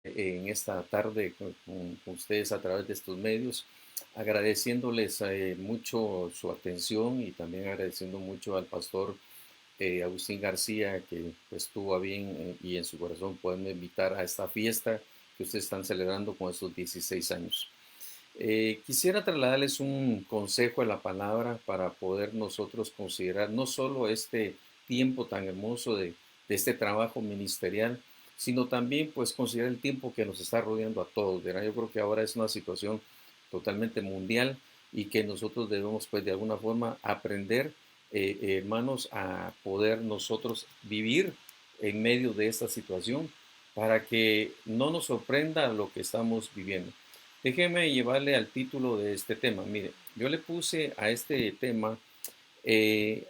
en esta tarde con ustedes a través de estos medios, agradeciéndoles mucho su atención y también agradeciendo mucho al pastor Agustín García que pues, tuvo a bien y en su corazón poderme invitar a esta fiesta que ustedes están celebrando con estos 16 años. Quisiera trasladarles un consejo de la palabra para poder nosotros considerar no solo este tiempo tan hermoso de este trabajo ministerial, sino también pues considerar el tiempo que nos está rodeando a todos, ¿verdad? Yo creo que ahora es una situación totalmente mundial y que nosotros debemos pues de alguna forma aprender, hermanos, a poder nosotros vivir en medio de esta situación para que no nos sorprenda lo que estamos viviendo. Déjeme llevarle al título de este tema. Mire, yo le puse a este tema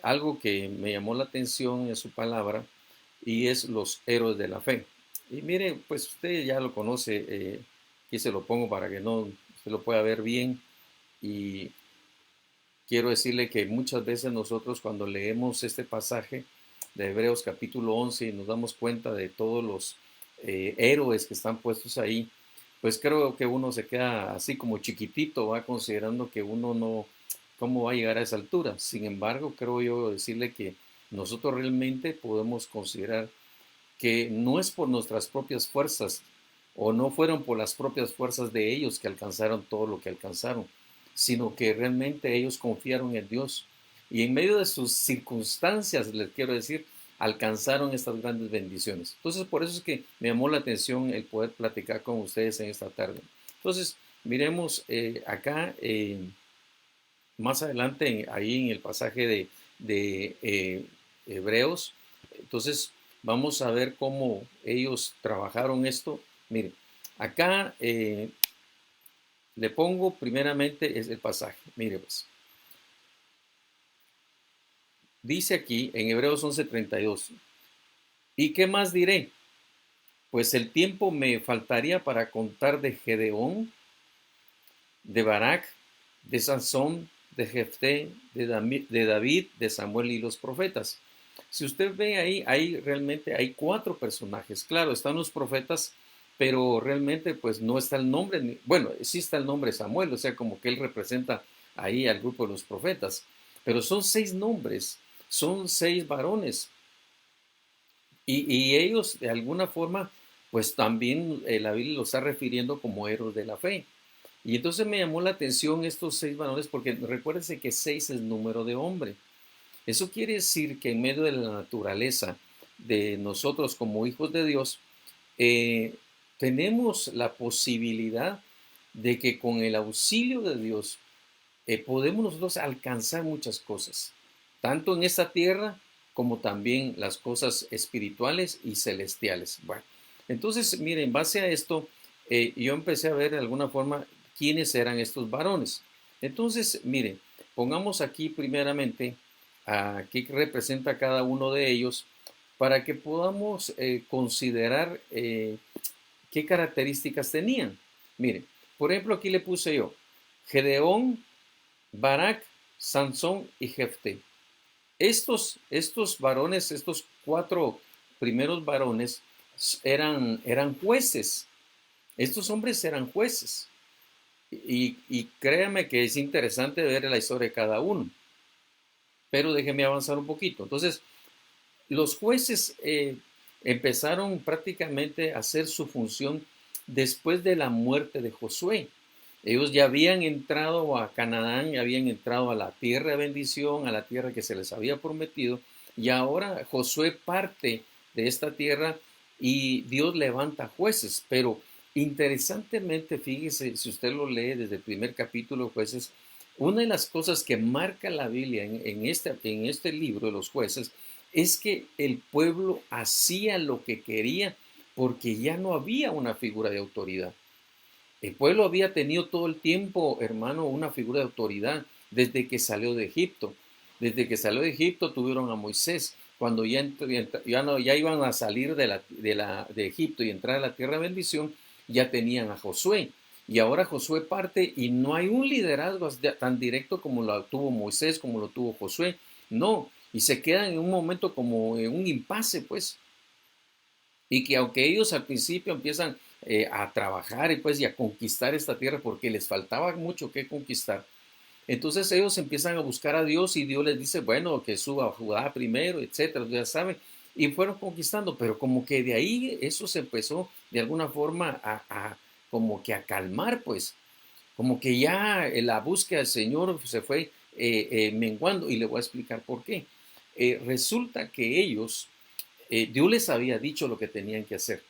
algo que me llamó la atención en su palabra y es los héroes de la fe. Y mire, pues usted ya lo conoce, aquí se lo pongo para que no usted lo pueda ver bien y quiero decirle que muchas veces nosotros cuando leemos este pasaje de Hebreos capítulo 11 y nos damos cuenta de todos los héroes que están puestos ahí, pues creo que uno se queda así como chiquitito, va considerando que uno no, ¿cómo va a llegar a esa altura? Sin embargo, creo yo decirle que nosotros realmente podemos considerar que no es por nuestras propias fuerzas o no fueron por las propias fuerzas de ellos que alcanzaron todo lo que alcanzaron, sino que realmente ellos confiaron en Dios y en medio de sus circunstancias, les quiero decir, alcanzaron estas grandes bendiciones. Entonces, por eso es que me llamó la atención el poder platicar con ustedes en esta tarde. Entonces, miremos acá, más adelante, ahí en el pasaje de Hebreos, entonces vamos a ver cómo ellos trabajaron esto. Miren, acá le pongo primeramente es el pasaje. Mire, pues, dice aquí en Hebreos 11:32, ¿y qué más diré? Pues el tiempo me faltaría para contar de Gedeón, de Barak, de Sansón, de Jefté, de David, de Samuel y los profetas. Si usted ve ahí, realmente hay cuatro personajes. Claro, están los profetas, pero realmente pues no está el nombre, bueno, sí está el nombre Samuel, o sea, como que él representa ahí al grupo de los profetas, pero son seis nombres, son seis varones, y ellos de alguna forma, pues también la Biblia los está refiriendo como héroes de la fe. Y entonces me llamó la atención estos seis varones porque recuérdense que seis es número de hombre. Eso quiere decir que en medio de la naturaleza de nosotros como hijos de Dios, eh, tenemos la posibilidad de que con el auxilio de Dios podemos nosotros alcanzar muchas cosas, tanto en esta tierra como también las cosas espirituales y celestiales. Bueno, entonces, miren, en base a esto, yo empecé a ver de alguna forma quiénes eran estos varones. Entonces, miren, pongamos aquí primeramente a qué representa cada uno de ellos para que podamos considerar qué características tenían. Miren, por ejemplo, aquí le puse yo, Gedeón, Barak, Sansón y Jefté. Estos varones, estos cuatro primeros varones eran jueces. Estos hombres eran jueces. Y créanme que es interesante ver la historia de cada uno. Pero déjenme avanzar un poquito. Entonces, los jueces empezaron prácticamente a hacer su función después de la muerte de Josué. Ellos ya habían entrado a Canaán, ya habían entrado a la tierra de bendición, a la tierra que se les había prometido, y ahora Josué parte de esta tierra y Dios levanta jueces. Pero interesantemente, fíjese, si usted lo lee desde el primer capítulo de jueces, una de las cosas que marca la Biblia en este libro de los jueces es que el pueblo hacía lo que quería porque ya no había una figura de autoridad. El pueblo había tenido todo el tiempo, hermano, una figura de autoridad desde que salió de Egipto. Desde que salió de Egipto tuvieron a Moisés. Cuando ya iban a salir de Egipto y entrar a la tierra de bendición, ya tenían a Josué. Y ahora Josué parte y no hay un liderazgo tan directo como lo tuvo Moisés, como lo tuvo Josué. No, y se quedan en un momento como en un impasse, pues. Y que aunque ellos al principio empiezan a trabajar y, pues, y a conquistar esta tierra porque les faltaba mucho que conquistar. Entonces ellos empiezan a buscar a Dios y Dios les dice, bueno, que suba a Judá primero, etcétera, ya saben, y fueron conquistando, pero como que de ahí eso se empezó de alguna forma como que a calmar, pues, como que ya la búsqueda del Señor se fue menguando, y le voy a explicar por qué. Resulta que ellos, Dios les había dicho lo que tenían que hacer,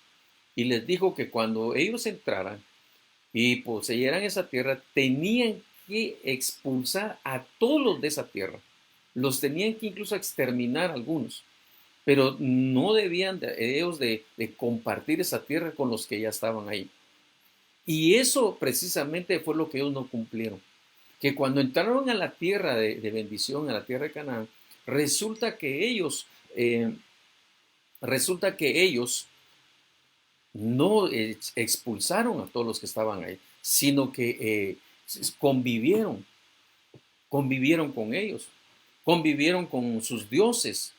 y les dijo que cuando ellos entraran y poseyeran esa tierra, tenían que expulsar a todos los de esa tierra. Los tenían que incluso exterminar algunos, pero no debían ellos de compartir esa tierra con los que ya estaban ahí. Y eso precisamente fue lo que ellos no cumplieron. Que cuando entraron a la tierra de bendición, a la tierra de Canaán, resulta que ellos, eh, resulta que ellos no expulsaron a todos los que estaban ahí, sino que convivieron, convivieron con ellos, convivieron con sus dioses.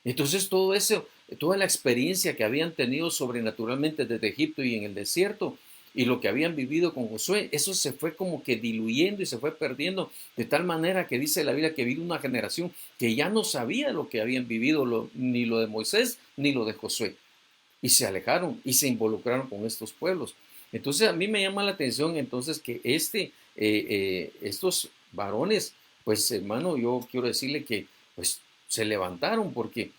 Entonces todo eso, toda la experiencia que habían tenido sobrenaturalmente desde Egipto y en el desierto, y lo que habían vivido con Josué, eso se fue como que diluyendo y se fue perdiendo, de tal manera que dice la Biblia que vino una generación que ya no sabía lo que habían vivido, ni lo de Moisés, ni lo de Josué, y se alejaron y se involucraron con estos pueblos. Entonces a mí me llama la atención entonces que estos varones, pues hermano, yo quiero decirle que pues se levantaron porque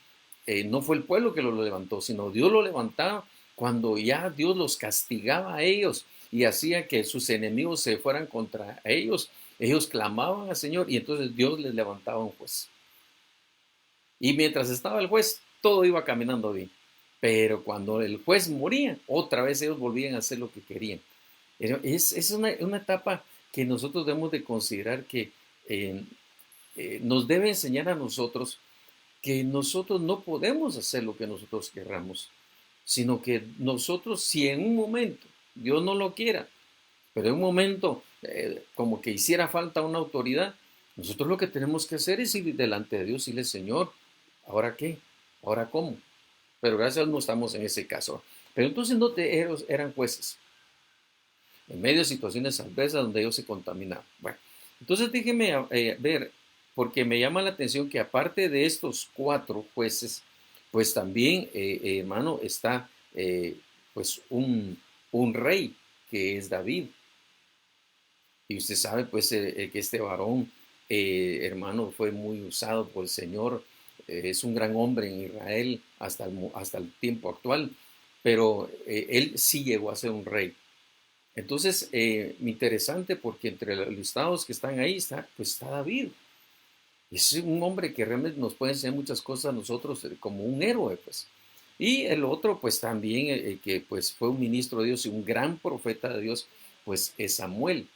no fue el pueblo que lo levantó, sino Dios lo levantaba cuando ya Dios los castigaba a ellos y hacía que sus enemigos se fueran contra ellos. Ellos clamaban al Señor y entonces Dios les levantaba un juez. Y mientras estaba el juez, todo iba caminando bien. Pero cuando el juez moría, otra vez ellos volvían a hacer lo que querían. Es una etapa que nosotros debemos de considerar que eh, nos debe enseñar a nosotros que nosotros no podemos hacer lo que nosotros querramos, sino que nosotros, si en un momento Dios no lo quiera, pero en un momento como que hiciera falta una autoridad, nosotros lo que tenemos que hacer es ir delante de Dios y decirle, Señor, ¿ahora qué? ¿Ahora cómo? Pero gracias a Dios no estamos en ese caso. Pero entonces no eran jueces, en medio de situaciones adversas donde ellos se contaminaban. Bueno, entonces déjeme ver, porque me llama la atención que aparte de estos 4 jueces, pues también, hermano, está pues un rey que es David. Y usted sabe, pues, que este varón, hermano, fue muy usado por el Señor. Es un gran hombre en Israel hasta el tiempo actual, pero él sí llegó a ser un rey. Entonces, interesante porque entre los listados que están ahí está, pues está David. Es un hombre que realmente nos puede enseñar muchas cosas a nosotros como un héroe, pues. Y el otro, pues también, que pues fue un ministro de Dios y un gran profeta de Dios, pues es Samuel.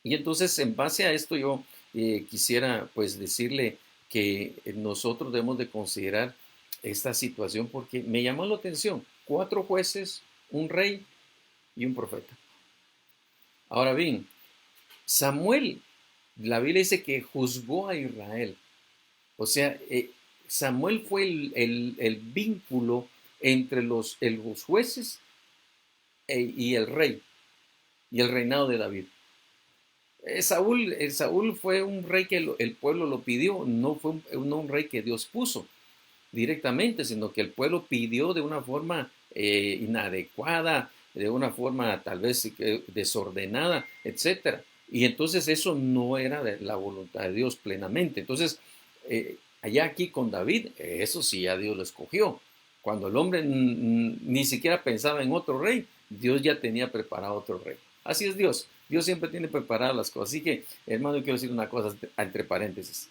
Y entonces, en base a esto, yo quisiera pues decirle que nosotros debemos de considerar esta situación porque me llamó la atención. 4 jueces, un rey y un profeta. Ahora bien, Samuel, la Biblia dice que juzgó a Israel. O sea, Samuel fue el vínculo entre los jueces y el rey y el reinado de David. Saúl fue un rey que el pueblo lo pidió, no fue un rey que Dios puso directamente, sino que el pueblo pidió de una forma inadecuada, de una forma tal vez desordenada, etcétera. Y entonces eso no era de la voluntad de Dios plenamente. Entonces, allá aquí con David, eso sí, ya Dios lo escogió. Cuando el hombre ni siquiera pensaba en otro rey, Dios ya tenía preparado otro rey. Así es Dios. Dios siempre tiene preparadas las cosas. Así que, hermano, yo quiero decir una cosa entre paréntesis.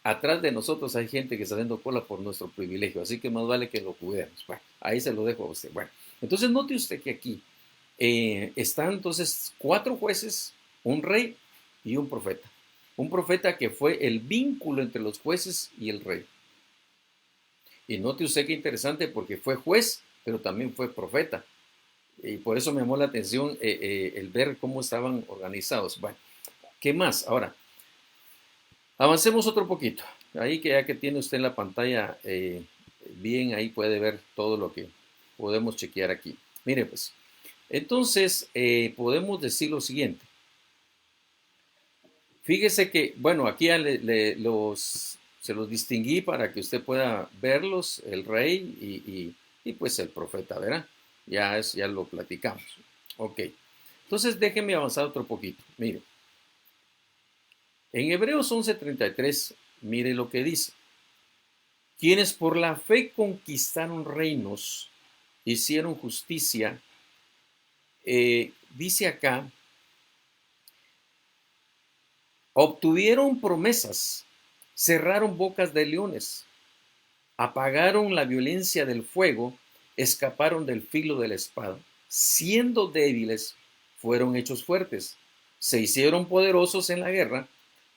Atrás de nosotros hay gente que está haciendo cola por nuestro privilegio, así que más vale que lo cuidemos. Bueno, ahí se lo dejo a usted. Bueno, entonces note usted que aquí están entonces 4 jueces, un rey y un profeta. Un profeta que fue el vínculo entre los jueces y el rey. Y note usted qué interesante porque fue juez, pero también fue profeta. Y por eso me llamó la atención el ver cómo estaban organizados. Bueno, ¿qué más? Ahora, avancemos otro poquito. Ahí que ya que tiene usted en la pantalla bien, ahí puede ver todo lo que podemos chequear aquí. Mire pues, Entonces, podemos decir lo siguiente. Fíjese que, bueno, aquí ya se los distinguí para que usted pueda verlos, el rey y pues el profeta, ¿verdad? Ya lo platicamos. Ok. Entonces déjenme avanzar otro poquito. Mire, en Hebreos 11:33, mire lo que dice. Quienes por la fe conquistaron reinos, hicieron justicia, dice acá, obtuvieron promesas, cerraron bocas de leones, apagaron la violencia del fuego, escaparon del filo de la espada. Siendo débiles, fueron hechos fuertes. Se hicieron poderosos en la guerra,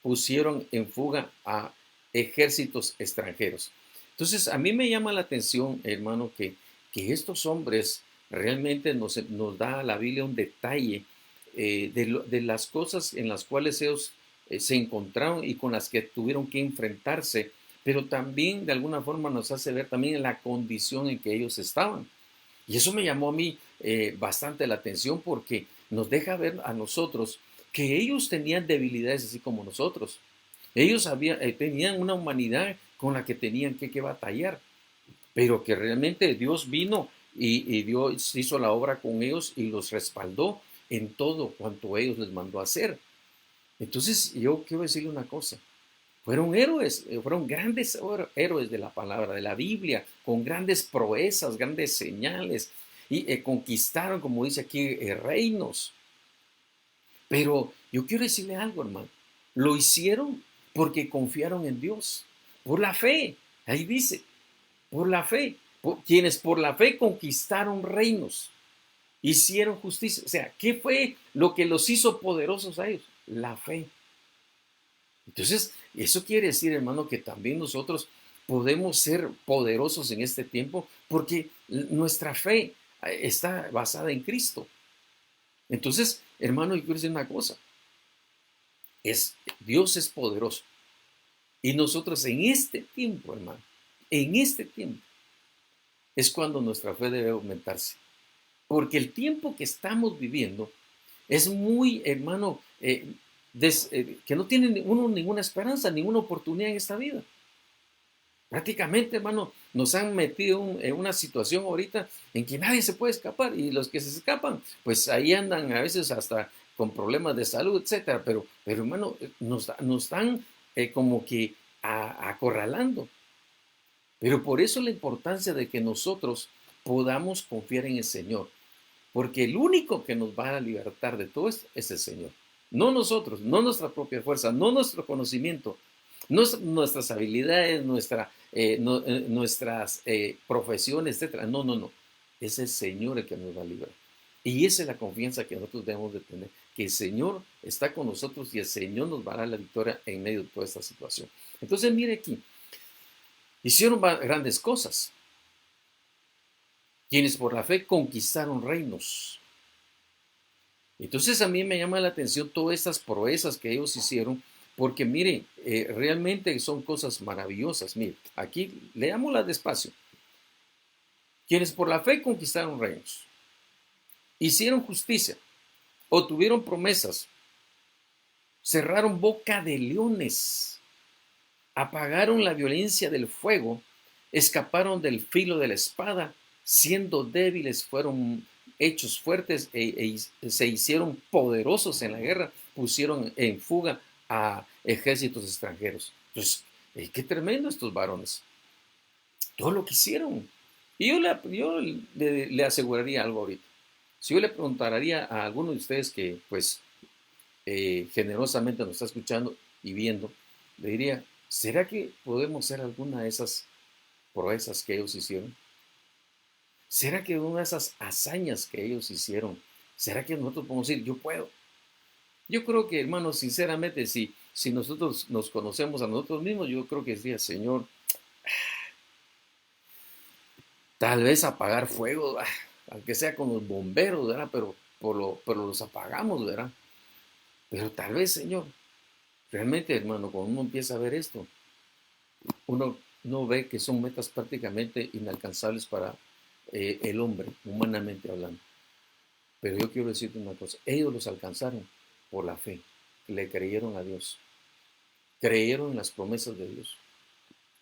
pusieron en fuga a ejércitos extranjeros. Entonces, a mí me llama la atención, hermano, que estos hombres realmente nos da la Biblia un detalle de las cosas en las cuales ellos se encontraron y con las que tuvieron que enfrentarse, pero también de alguna forma nos hace ver también la condición en que ellos estaban. Y eso me llamó a mí bastante la atención porque nos deja ver a nosotros que ellos tenían debilidades así como nosotros. Ellos tenían una humanidad con la que tenían que batallar, pero que realmente Dios vino y Dios hizo la obra con ellos y los respaldó en todo cuanto ellos les mandó a hacer. Entonces yo quiero decirle una cosa, fueron héroes, fueron grandes héroes de la palabra, de la Biblia, con grandes proezas, grandes señales, y conquistaron, como dice aquí, reinos. Pero yo quiero decirle algo, hermano. Lo hicieron porque confiaron en Dios, por la fe. Ahí dice, por la fe. Quienes por la fe conquistaron reinos, hicieron justicia. O sea, ¿qué fue lo que los hizo poderosos a ellos? La fe. Entonces, eso quiere decir, hermano, que también nosotros podemos ser poderosos en este tiempo porque nuestra fe está basada en Cristo. Entonces, hermano, yo quiero decir una cosa. Dios es poderoso. Y nosotros en este tiempo, hermano, en este tiempo, es cuando nuestra fe debe aumentarse. Porque el tiempo que estamos viviendo es muy, hermano, que no tiene uno ninguna esperanza, ninguna oportunidad en esta vida. Prácticamente, hermano, nos han metido en una situación ahorita en que nadie se puede escapar y los que se escapan, pues ahí andan a veces hasta con problemas de salud, etcétera. Pero hermano, nos están como que acorralando. Pero por eso la importancia de que nosotros podamos confiar en el Señor, porque el único que nos va a libertar de todo esto es el Señor. No nosotros, no nuestra propia fuerza, no nuestro conocimiento, no nuestras habilidades, nuestras profesiones, etcétera. No, no, no. Es el Señor el que nos va a liberar. Y esa es la confianza que nosotros debemos de tener, que el Señor está con nosotros y el Señor nos va a dar la victoria en medio de toda esta situación. Entonces, mire aquí, hicieron grandes cosas. Quienes por la fe conquistaron reinos. Entonces a mí me llama la atención todas estas proezas que ellos hicieron, porque miren, realmente son cosas maravillosas. Miren, aquí leámoslas despacio. Quienes por la fe conquistaron reinos, hicieron justicia, obtuvieron promesas, cerraron boca de leones, apagaron la violencia del fuego, escaparon del filo de la espada, siendo débiles fueron hechos fuertes se hicieron poderosos en la guerra, pusieron en fuga a ejércitos extranjeros. Entonces, qué tremendo estos varones, todo lo que hicieron. Y yo le aseguraría algo ahorita. Si yo le preguntaría a alguno de ustedes que pues generosamente nos está escuchando y viendo, le diría, ¿será que podemos hacer alguna de esas proezas que ellos hicieron? ¿Será que una de esas hazañas que ellos hicieron, será que nosotros podemos decir, yo puedo? Yo creo que, hermanos, sinceramente, si nosotros nos conocemos a nosotros mismos, yo creo que diría, Señor, tal vez apagar fuego, aunque sea con los bomberos, ¿verdad? Pero los apagamos, ¿verdad? Pero tal vez, Señor, realmente, hermano, cuando uno empieza a ver esto, uno no ve que son metas prácticamente inalcanzables para el hombre, humanamente hablando. Pero yo quiero decirte una cosa, ellos los alcanzaron por la fe, le creyeron a Dios, creyeron en las promesas de Dios,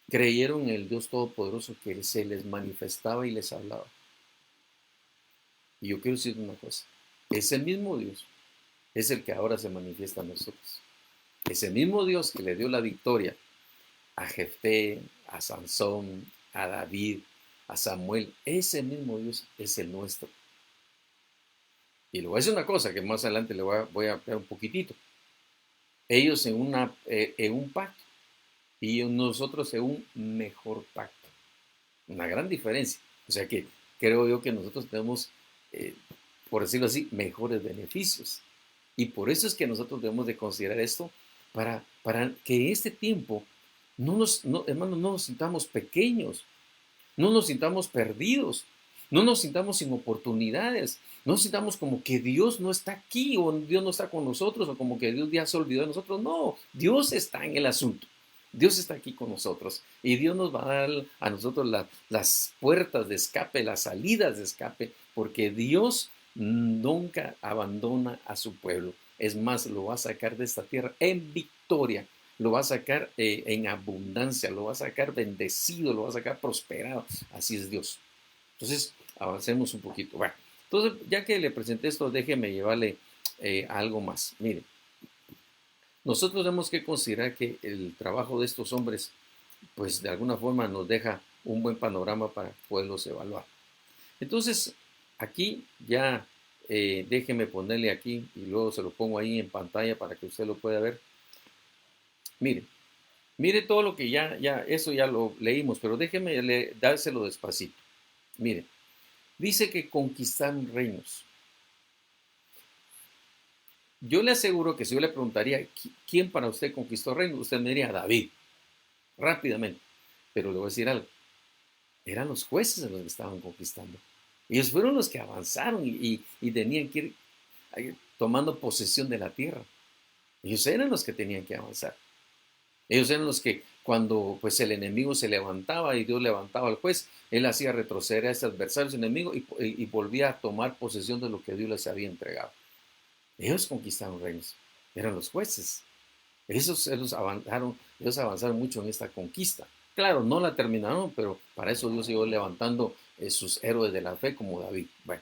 creyeron en el Dios Todopoderoso que se les manifestaba y les hablaba. Y yo quiero decirte una cosa, ese mismo Dios es el que ahora se manifiesta a nosotros. Ese mismo Dios que le dio la victoria a Jefté, a Sansón, a David, a Samuel, ese mismo Dios es el nuestro. Y le voy a decir una cosa que más adelante le voy a hablar un poquitito. Ellos en un pacto y nosotros en un mejor pacto. Una gran diferencia. O sea que creo yo que nosotros tenemos, por decirlo así, mejores beneficios. Y por eso es que nosotros debemos de considerar esto para que este tiempo, hermanos, no nos sintamos pequeños, no nos sintamos perdidos, no nos sintamos sin oportunidades, no nos sintamos como que Dios no está aquí o Dios no está con nosotros o como que Dios ya se olvidó de nosotros. No, Dios está en el asunto. Dios está aquí con nosotros y Dios nos va a dar a nosotros las puertas de escape, las salidas de escape, porque Dios nunca abandona a su pueblo. Es más, lo va a sacar de esta tierra en victoria, lo va a sacar en abundancia, lo va a sacar bendecido, lo va a sacar prosperado. Así es Dios. Entonces, avancemos un poquito. Bueno, entonces, ya que le presenté esto, déjeme llevarle algo más. Mire, nosotros tenemos que considerar que el trabajo de estos hombres, pues de alguna forma nos deja un buen panorama para poderlos evaluar. Entonces, aquí ya déjeme ponerle aquí y luego se lo pongo ahí en pantalla para que usted lo pueda ver. Mire, mire todo lo que eso ya lo leímos, pero déjeme dárselo despacito. Mire, dice que conquistaron reinos. Yo le aseguro que si yo le preguntaría, ¿quién para usted conquistó reinos? Usted me diría David, rápidamente. Pero le voy a decir algo, eran los jueces los que estaban conquistando. Ellos fueron los que avanzaron y tenían que ir tomando posesión de la tierra. Ellos eran los que tenían que avanzar. Ellos eran los que cuando pues el enemigo se levantaba y Dios levantaba al juez, él hacía retroceder a ese adversario, ese enemigo, y volvía a tomar posesión de lo que Dios les había entregado. Ellos conquistaron reinos, eran los jueces. Ellos avanzaron mucho en esta conquista. Claro, no la terminaron, pero para eso Dios siguió levantando sus héroes de la fe como David. Bueno,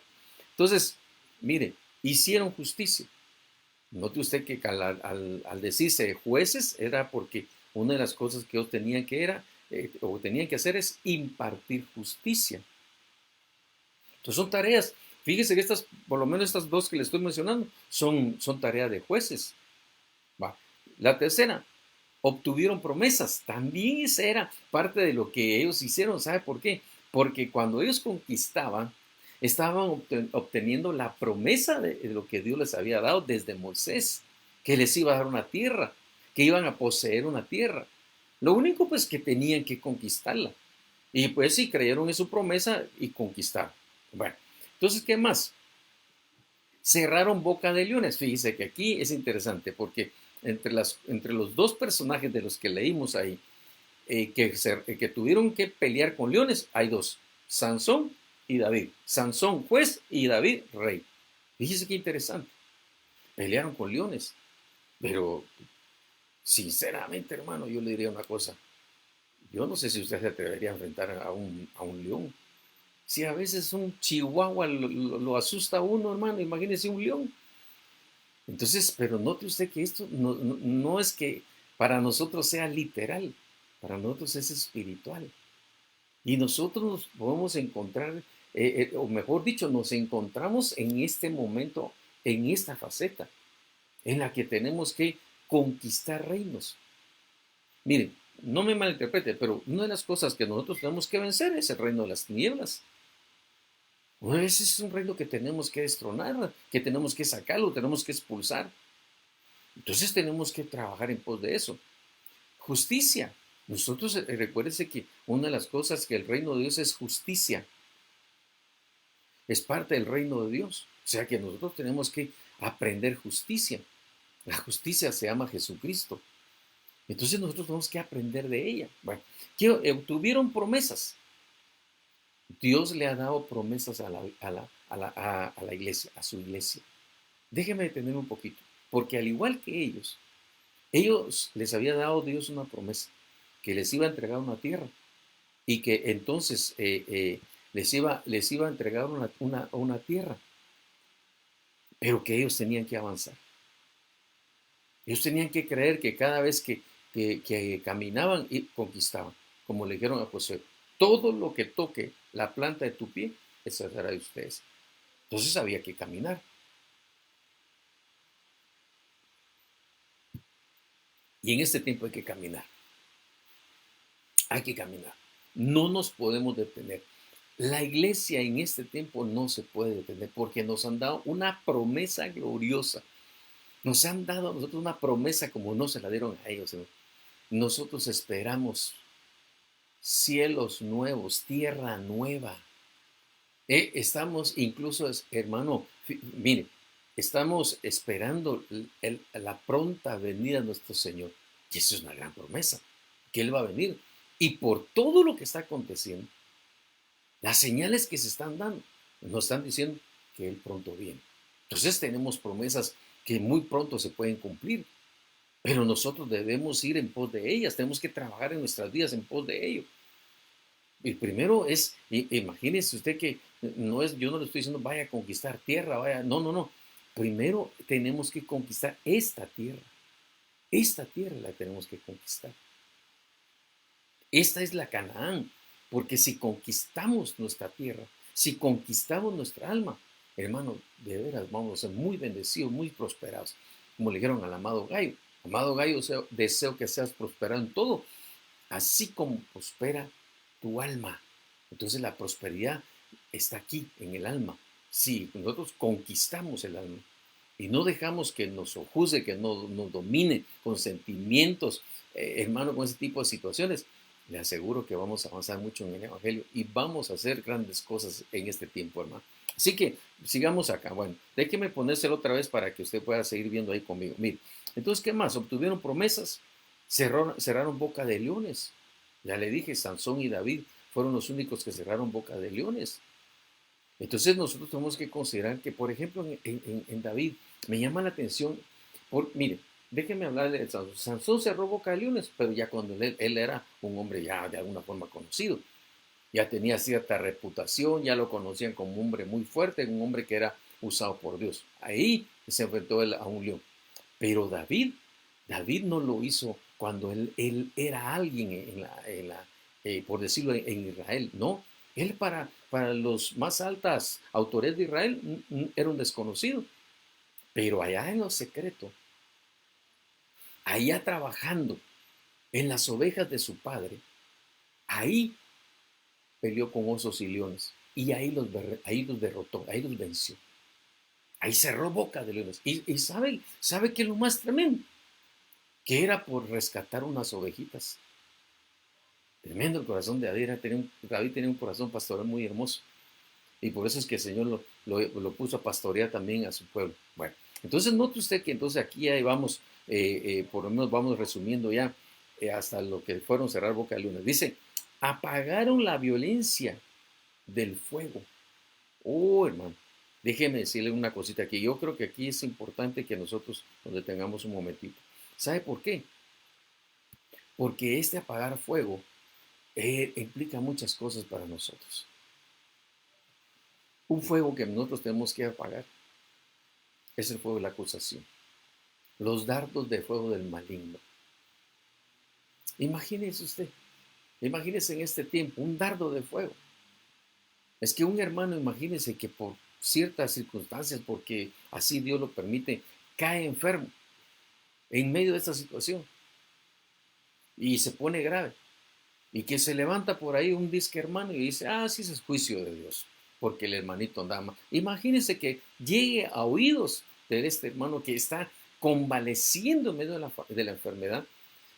entonces, mire, hicieron justicia. Note usted que al decirse jueces era porque una de las cosas que ellos tenían que hacer es impartir justicia. Entonces son tareas. Fíjese que por lo menos estas dos que le estoy mencionando, son tareas de jueces. Va. La tercera, obtuvieron promesas. También esa era parte de lo que ellos hicieron. ¿Sabe por qué? Porque cuando ellos conquistaban, estaban obteniendo la promesa de lo que Dios les había dado desde Moisés, que les iba a dar una tierra, que iban a poseer una tierra. Lo único pues que tenían que conquistarla. Y pues sí, creyeron en su promesa y conquistaron. Bueno, entonces, ¿qué más? Cerraron boca de leones. Fíjese que aquí es interesante porque entre los dos personajes de los que leímos ahí, que tuvieron que pelear con leones, hay dos, Sansón y David. Sansón juez y David rey. Fíjese qué interesante. Pelearon con leones. Pero sinceramente, hermano, yo le diría una cosa. Yo no sé si usted se atrevería a enfrentar a un león. Si a veces un chihuahua lo asusta a uno, hermano, imagínese un león. Entonces, pero note usted que esto no es que para nosotros sea literal, para nosotros es espiritual. Y nosotros nos podemos encontrar, o mejor dicho, nos encontramos en este momento, en esta faceta, en la que tenemos que conquistar reinos. Miren, no me malinterprete, pero una de las cosas que nosotros tenemos que vencer es el reino de las tinieblas. Ese es un reino que tenemos que destronar, que tenemos que sacarlo, tenemos que expulsar. Entonces tenemos que trabajar en pos de eso. Justicia. Nosotros, recuérdense que una de las cosas que el reino de Dios es justicia. Es parte del reino de Dios. O sea que nosotros tenemos que aprender justicia. La justicia se llama Jesucristo. Entonces nosotros tenemos que aprender de ella. Bueno, obtuvieron promesas. Dios le ha dado promesas a la iglesia, a su iglesia. Déjeme detenerme un poquito, porque al igual que ellos les había dado Dios una promesa, que les iba a entregar una tierra y que entonces les iba a entregar una tierra, pero que ellos tenían que avanzar. Ellos tenían que creer que cada vez que caminaban y conquistaban, como le dijeron a Josué, todo lo que toque la planta de tu pie, eso será de ustedes. Entonces había que caminar. Y en este tiempo hay que caminar. Hay que caminar. No nos podemos detener. La iglesia en este tiempo no se puede detener porque nos han dado una promesa gloriosa. Nos han dado a nosotros una promesa como no se la dieron a ellos. Nosotros esperamos cielos nuevos, tierra nueva. Estamos incluso, hermano, mire, estamos esperando la pronta venida de nuestro Señor. Y eso es una gran promesa, que Él va a venir. Y por todo lo que está aconteciendo, las señales que se están dando, nos están diciendo que Él pronto viene. Entonces tenemos promesas que muy pronto se pueden cumplir, pero nosotros debemos ir en pos de ellas, tenemos que trabajar en nuestras vidas en pos de ello. Y primero es, imagínese usted que no es, yo no le estoy diciendo vaya a conquistar tierra, vaya, no, no, no. Primero tenemos que conquistar esta tierra. Esta tierra la tenemos que conquistar. Esta es la Canaán, porque si conquistamos nuestra tierra, si conquistamos nuestra alma, hermano, de veras vamos a ser muy bendecidos, muy prosperados. Como le dijeron al amado Gallo, deseo que seas prosperado en todo, así como prospera tu alma. Entonces la prosperidad está aquí, en el alma. Si nosotros conquistamos el alma y no dejamos que nos juzgue, que nos domine con sentimientos, hermano, con ese tipo de situaciones, le aseguro que vamos a avanzar mucho en el Evangelio y vamos a hacer grandes cosas en este tiempo, hermano. Así que sigamos acá. Bueno, déjeme ponérselo otra vez para que usted pueda seguir viendo ahí conmigo. Mire, entonces, ¿qué más? Obtuvieron promesas, cerraron boca de leones. Ya le dije, Sansón y David fueron los únicos que cerraron boca de leones. Entonces nosotros tenemos que considerar que, por ejemplo, en David, me llama la atención, mire, déjenme hablarle de Sansón. Sansón cerró boca de leones, pero ya cuando él era un hombre ya de alguna forma conocido, ya tenía cierta reputación, ya lo conocían como un hombre muy fuerte, un hombre que era usado por Dios. Ahí se enfrentó él a un león. Pero David no lo hizo cuando él era alguien por decirlo, en Israel, no. Él para los más altas autoridades de Israel era un desconocido. Pero allá en lo secreto, allá trabajando en las ovejas de su padre, ahí peleó con osos y leones. Y ahí los derrotó, ahí los venció. Ahí cerró boca de leones. Y sabe que es lo más tremendo, que era por rescatar unas ovejitas. Tremendo el corazón de David. David tenía un corazón pastoral muy hermoso. Y por eso es que el Señor lo puso a pastorear también a su pueblo. Bueno, entonces note usted que entonces aquí ya vamos, por lo menos vamos resumiendo ya hasta lo que fueron cerrar boca de leones. Dice, apagaron la violencia del fuego. Oh, hermano, déjeme decirle una cosita aquí. Yo creo que aquí es importante que nosotros nos detengamos un momentito. ¿Sabe por qué? Porque este apagar fuego implica muchas cosas para nosotros. Un fuego que nosotros tenemos que apagar es el fuego de la acusación. Los dardos de fuego del maligno. Imagínese usted, imagínese en este tiempo, un dardo de fuego. Es que un hermano, imagínese que por ciertas circunstancias, porque así Dios lo permite, cae enfermo en medio de esta situación y se pone grave. Y que se levanta por ahí un disque hermano y dice, sí, ese es juicio de Dios, porque el hermanito andaba mal. Imagínense que llegue a oídos de este hermano que está convaleciendo en medio de la enfermedad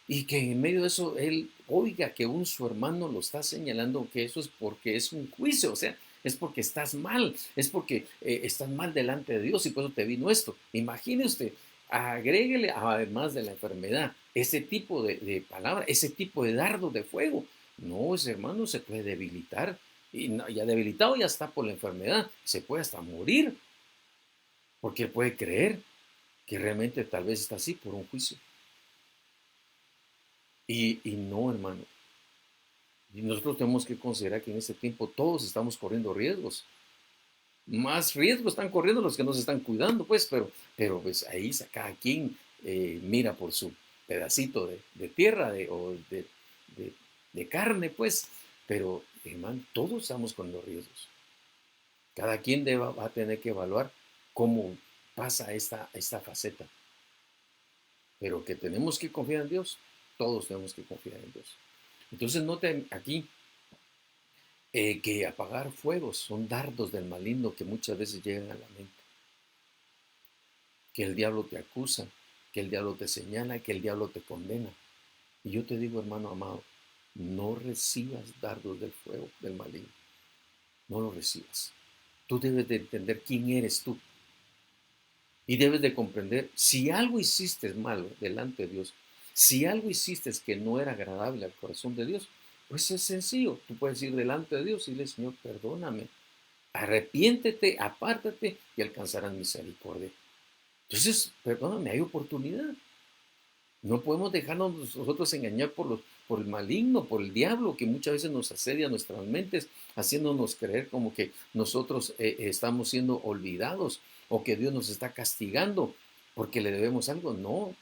y que en medio de eso él oiga que su hermano lo está señalando, que eso es porque es un juicio, o sea, es porque estás mal, es porque estás mal delante de Dios y por eso te vino esto. Imagine usted, agréguele además de la enfermedad ese tipo de palabra, ese tipo de dardo de fuego. No, ese hermano se puede debilitar y ya debilitado ya está por la enfermedad, se puede hasta morir, porque él puede creer que realmente tal vez está así por un juicio. Y no, hermano. Y nosotros tenemos que considerar que en este tiempo todos estamos corriendo riesgos. Más riesgos están corriendo los que no se están cuidando, pues, pero pues ahí cada quien mira por su pedacito de tierra o de, de carne, pues. Pero, hermano, todos estamos corriendo riesgos. Cada quien va a tener que evaluar cómo pasa esta faceta. Pero que tenemos que confiar en Dios, todos tenemos que confiar en Dios. Entonces noten aquí que apagar fuegos son dardos del maligno que muchas veces llegan a la mente. Que el diablo te acusa, que el diablo te señala, que el diablo te condena. Y yo te digo, hermano amado, no recibas dardos del fuego del maligno. No lo recibas. Tú debes de entender quién eres tú. Y debes de comprender, si algo hiciste malo delante de Dios, si algo hiciste que no era agradable al corazón de Dios, pues es sencillo. Tú puedes ir delante de Dios y decirle, Señor, perdóname, arrepiéntete, apártate y alcanzarás misericordia. Entonces, perdóname, hay oportunidad. No podemos dejarnos nosotros engañar por el maligno, por el diablo, que muchas veces nos asedia nuestras mentes, haciéndonos creer como que nosotros estamos siendo olvidados o que Dios nos está castigando porque le debemos algo. No,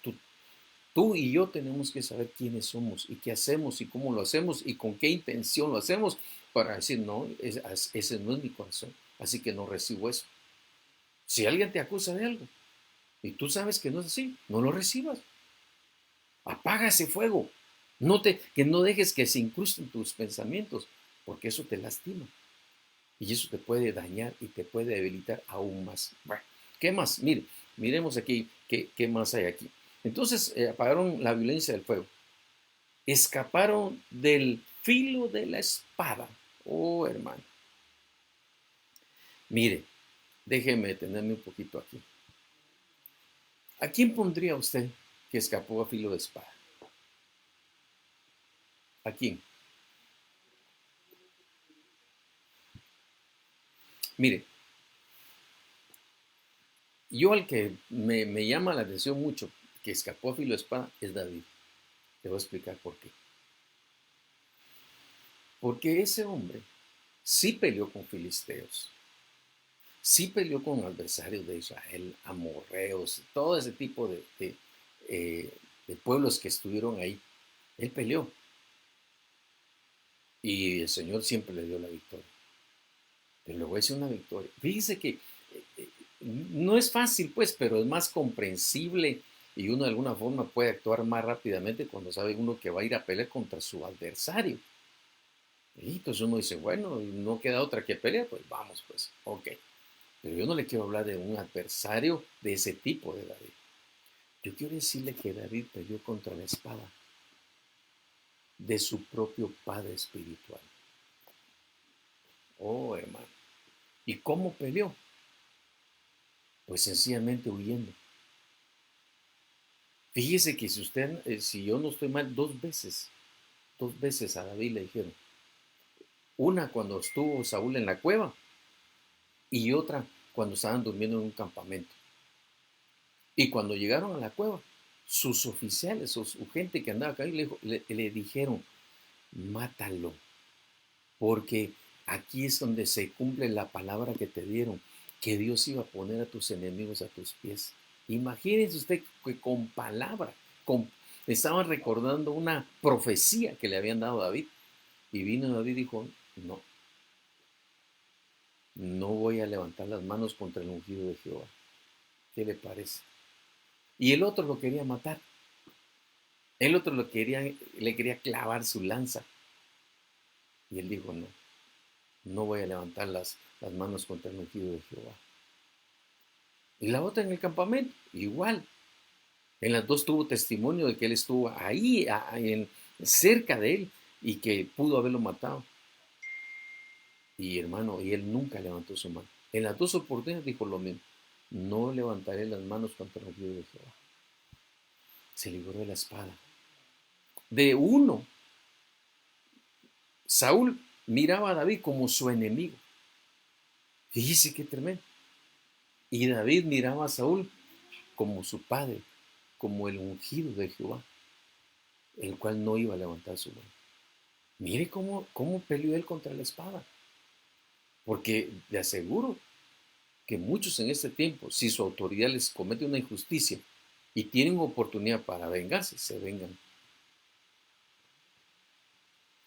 tú y yo tenemos que saber quiénes somos y qué hacemos y cómo lo hacemos y con qué intención lo hacemos para decir, no, ese no es mi corazón, así que no recibo eso. Si alguien te acusa de algo y tú sabes que no es así, no lo recibas. Apaga ese fuego. Que no dejes que se incrusten tus pensamientos, porque eso te lastima. Y eso te puede dañar y te puede debilitar aún más. Bueno, ¿qué más? Miremos aquí qué más hay aquí. Entonces apagaron la violencia del fuego. Escaparon del filo de la espada. Oh, hermano. Mire, déjeme detenerme un poquito aquí. ¿A quién pondría usted que escapó a filo de espada? ¿A quién? Mire, yo al que me llama la atención mucho, que escapó a filo de espada, es David. Te voy a explicar por qué. Porque ese hombre sí peleó con filisteos, sí peleó con adversarios de Israel, amorreos, todo ese tipo de pueblos que estuvieron ahí. Él peleó y el Señor siempre le dio la victoria. Pero luego es una victoria. Fíjese que no es fácil, pues, pero es más comprensible y uno de alguna forma puede actuar más rápidamente cuando sabe uno que va a ir a pelear contra su adversario. Y entonces uno dice, bueno, no queda otra que pelear, pues vamos, pues, ok. Pero yo no le quiero hablar de un adversario de ese tipo de David. Yo quiero decirle que David peleó contra la espada de su propio padre espiritual. Oh, hermano. ¿Y cómo peleó? Pues sencillamente huyendo. Fíjese que si yo no estoy mal, dos veces a David le dijeron. Una cuando estuvo Saúl en la cueva y otra cuando estaban durmiendo en un campamento. Y cuando llegaron a la cueva, sus oficiales o su gente que andaba acá le dijeron, mátalo, porque aquí es donde se cumple la palabra que te dieron, que Dios iba a poner a tus enemigos a tus pies. Imagínense usted que con palabra, estaban recordando una profecía que le habían dado a David. Y vino David y dijo, no, no voy a levantar las manos contra el ungido de Jehová. ¿Qué le parece? Y el otro lo quería matar. El otro le quería clavar su lanza. Y él dijo, no, no voy a levantar las manos contra el ungido de Jehová. Y la otra en el campamento, igual. En las dos tuvo testimonio de que él estuvo ahí, cerca de él, y que pudo haberlo matado. Y hermano, y él nunca levantó su mano. En las dos oportunidades dijo lo mismo. No levantaré las manos contra el ungido de Jehová. Se libró de la espada. De uno, Saúl miraba a David como su enemigo. Fíjese qué tremendo. Y David miraba a Saúl como su padre, como el ungido de Jehová, el cual no iba a levantar su mano. Mire cómo peleó él contra la espada. Porque le aseguro que muchos en este tiempo, si su autoridad les comete una injusticia y tienen oportunidad para vengarse, se vengan.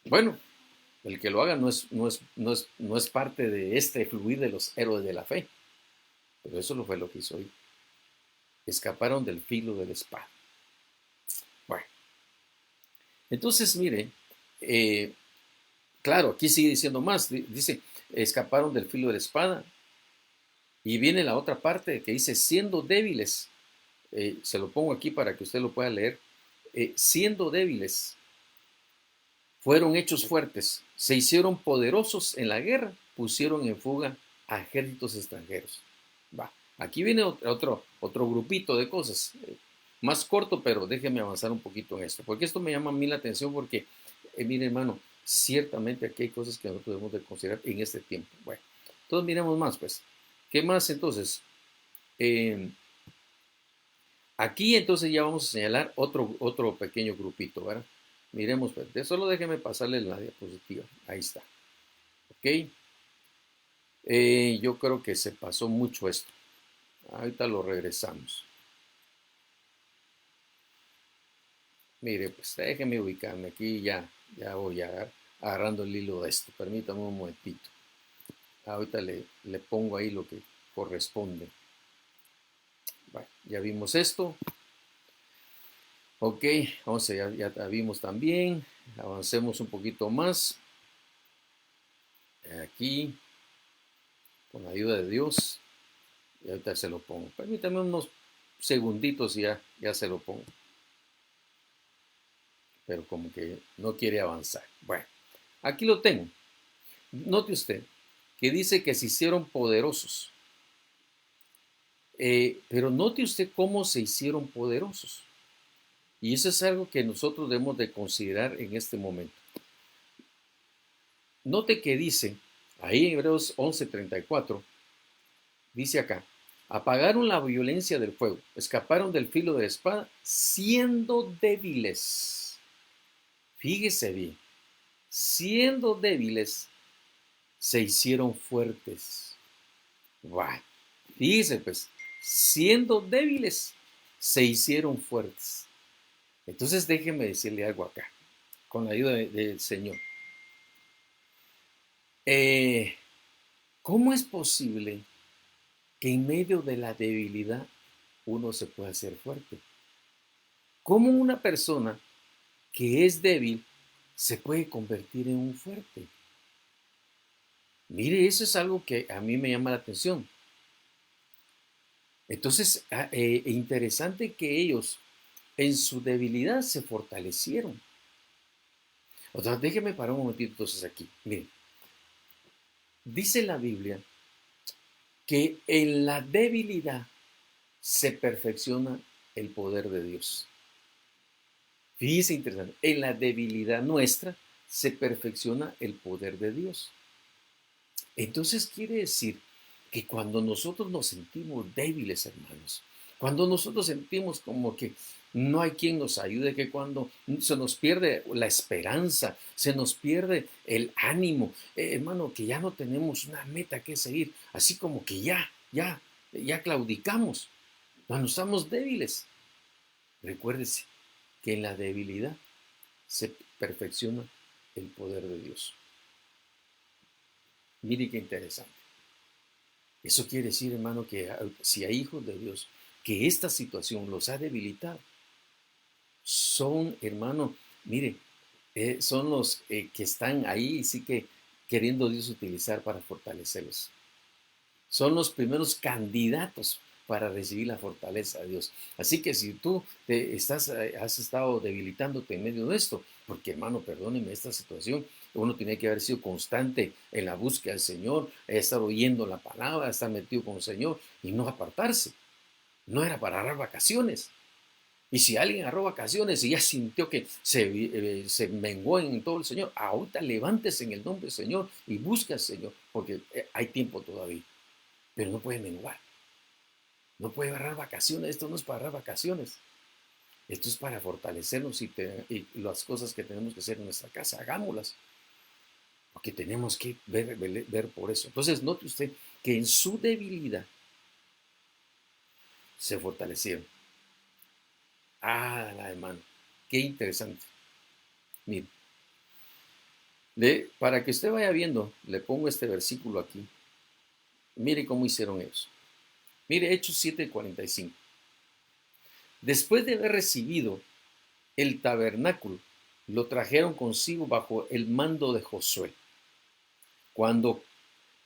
Bueno, el que lo haga no es parte de este fluir de los héroes de la fe, pero eso no fue lo que hizo hoy. Escaparon del filo de la espada. Bueno, entonces mire, eh, claro, aquí sigue diciendo más, dice, escaparon del filo de la espada, y viene la otra parte que dice, siendo débiles, se lo pongo aquí para que usted lo pueda leer, siendo débiles, fueron hechos fuertes, se hicieron poderosos en la guerra, pusieron en fuga a ejércitos extranjeros. Va, aquí viene otro grupito de cosas, más corto, pero déjeme avanzar un poquito en esto, porque esto me llama a mí la atención porque, mire hermano, ciertamente aquí hay cosas que nosotros debemos de considerar en este tiempo. Bueno, entonces miremos más, pues. ¿Qué más entonces? Eh, Aquí entonces ya vamos a señalar otro pequeño grupito, ¿verdad? Miremos, pues, solo déjeme pasarle la diapositiva. Ahí está. ¿Ok? Yo creo que se pasó mucho esto. Ahorita lo regresamos. Mire, pues déjeme ubicarme aquí, ya voy agarrando el hilo de esto. Permítame un momentito. Ahorita le pongo ahí lo que corresponde. Bueno, ya vimos esto. Ok, vamos a, ya vimos también. Avancemos un poquito más. Aquí, con la ayuda de Dios. Y ahorita se lo pongo. Permítame unos segunditos y ya se lo pongo. Pero como que no quiere avanzar. Bueno, aquí lo tengo. Note usted que dice que se hicieron poderosos. Pero note usted cómo se hicieron poderosos. Y eso es algo que nosotros debemos de considerar en este momento. Note que dice, ahí en Hebreos 11:34, dice acá, apagaron la violencia del fuego, escaparon del filo de la espada, siendo débiles. Fíjese bien, siendo débiles, se hicieron fuertes. Wow. Fíjese pues, siendo débiles, se hicieron fuertes. Entonces déjeme decirle algo acá, con la ayuda del Señor. ¿Cómo es posible que en medio de la debilidad uno se pueda hacer fuerte? ¿Cómo una persona que es débil se puede convertir en un fuerte? Mire, eso es algo que a mí me llama la atención. Entonces, interesante que ellos en su debilidad se fortalecieron. O sea, déjeme parar un momentito entonces aquí. Mire, dice la Biblia que en la debilidad se perfecciona el poder de Dios. Fíjese interesante, en la debilidad nuestra se perfecciona el poder de Dios. Entonces quiere decir que cuando nosotros nos sentimos débiles, hermanos, cuando nosotros sentimos como que no hay quien nos ayude, que cuando se nos pierde la esperanza, se nos pierde el ánimo, hermano, que ya no tenemos una meta que seguir, así como que ya claudicamos, cuando estamos débiles. Recuérdese que en la debilidad se perfecciona el poder de Dios. Mire qué interesante. Eso quiere decir, hermano, que si hay hijos de Dios, que esta situación los ha debilitado, son, hermano, mire, son los que están ahí, sí que queriendo Dios utilizar para fortalecerlos. Son los primeros candidatos para recibir la fortaleza de Dios. Así que si tú has estado debilitándote en medio de esto, porque hermano, perdóneme esta situación, uno tiene que haber sido constante en la búsqueda del Señor, estar oyendo la palabra, estar metido con el Señor y no apartarse. No era para dar vacaciones. Y si alguien agarró vacaciones y ya sintió que se menguó en todo el Señor, ahorita levántese en el nombre del Señor y busca al Señor, porque hay tiempo todavía, pero no puede menguar, no puede agarrar vacaciones, esto no es para agarrar vacaciones, esto es para fortalecernos y las cosas que tenemos que hacer en nuestra casa, hagámoslas, porque tenemos que ver por eso. Entonces, note usted que en su debilidad se fortalecieron. Ah, la hermano, qué interesante. Mire, para que usted vaya viendo, le pongo este versículo aquí. Mire cómo hicieron ellos. Mire, Hechos 7:45. Después de haber recibido el tabernáculo, lo trajeron consigo bajo el mando de Josué. Cuando